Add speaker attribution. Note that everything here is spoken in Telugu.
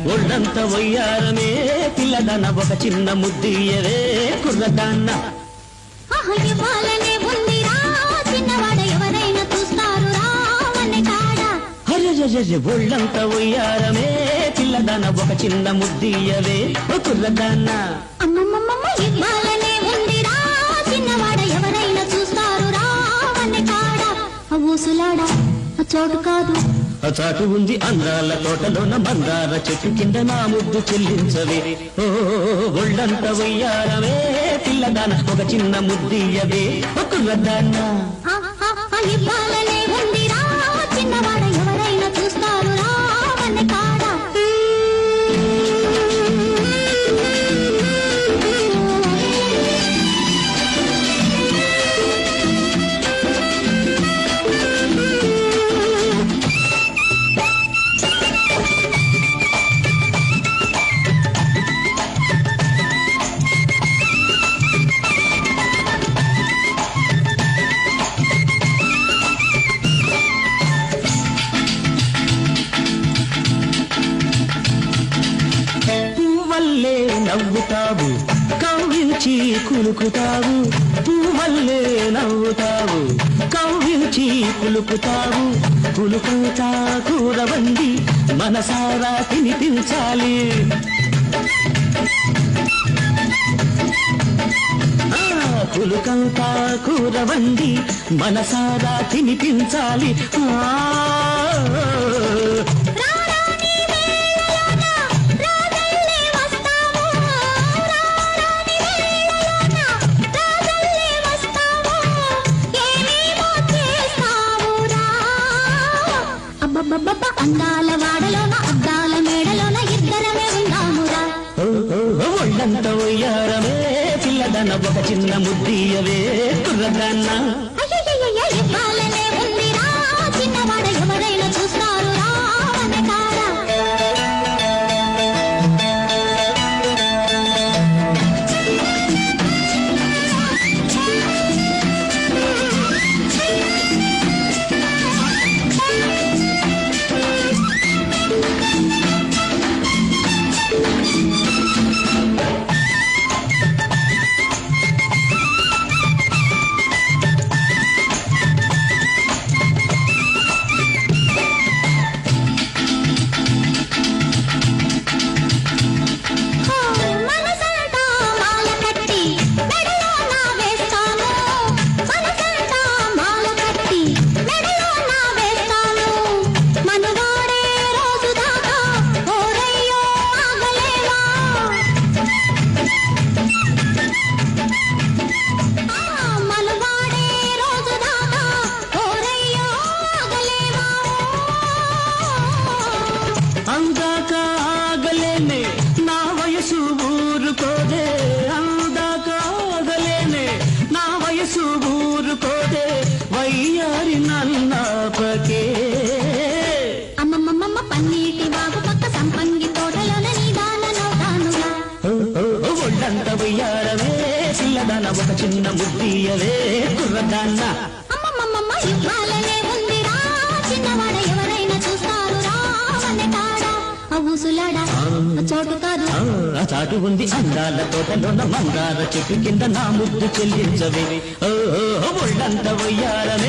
Speaker 1: ఒళ్ళంత వయ్యారమే పిల్లదన ఒక చిన్న ముద్దియవే కుర్రదాన్న ఒళ్ళంత వయ్యారమే పిల్లదన ఒక చిన్న ముద్దియవే కుర్రదాన్న
Speaker 2: ఊసులాడా చోటు కాదు
Speaker 1: చాటు ఉంది అందాల తోటలోన మందార చెట్టు కింద నా ముద్దు చెల్లించవే ఓ ఒళ్ళంత వయ్యారమే పిల్లదాన ఒక చిన్న ముద్దియవే కుర్రదాన్న
Speaker 2: చిన్నవాడ ఎవరైనా చూస్తారు రావన్న కాడ
Speaker 1: నవ్వుతావు కవ్వించి కులుకుతావు పువ్వల్లే నవ్వుతావు కవ్వించి కులుకుతావు కులుకుతా కూరవండి మనసారా తినిపించాలి కులుకంతా కూరవండి మనసారా తినిపించాలి
Speaker 2: అందాల వాడలోన అద్దాల మేడలోన ఇద్దరమే ఉందామురా
Speaker 1: ఒళ్ళంత వయ్యారమే పిల్లదన ఒక చిన్న ముద్దియవే కుర్రదాన్న
Speaker 2: చిన్నవాడ ఎవరైనా చూస్తారు
Speaker 1: అందాక ఆగలేనే నా వయసు ఊరుకోదే అందాక ఆగలేనే నా వయసు ఊరుకోదే వయ్యారి నన్నాపకే
Speaker 2: అమ్మమ్మమ్మ పన్నీటి బాబు పక్క సంపంగి తోటలోన నీదాలలో తానుగా
Speaker 1: ఒళ్ళంత వయ్యారమే పిల్లదాన ఒక చిన్న ముద్దియవే కుర్రదాన్న
Speaker 2: అమ్మమ్మమ్మ ఇవ్వాలనే ఉందిరా చిన్నవాడ ఎవరైనా చూస్తారు రావన్న కాడ ఊసులాడా చోటు కాదు
Speaker 1: చాటు ఉంది అందాల తోటలోన మందార చెట్టు కింద నా ముద్దు చెల్లించవే ఒళ్ళంత వయ్యారమే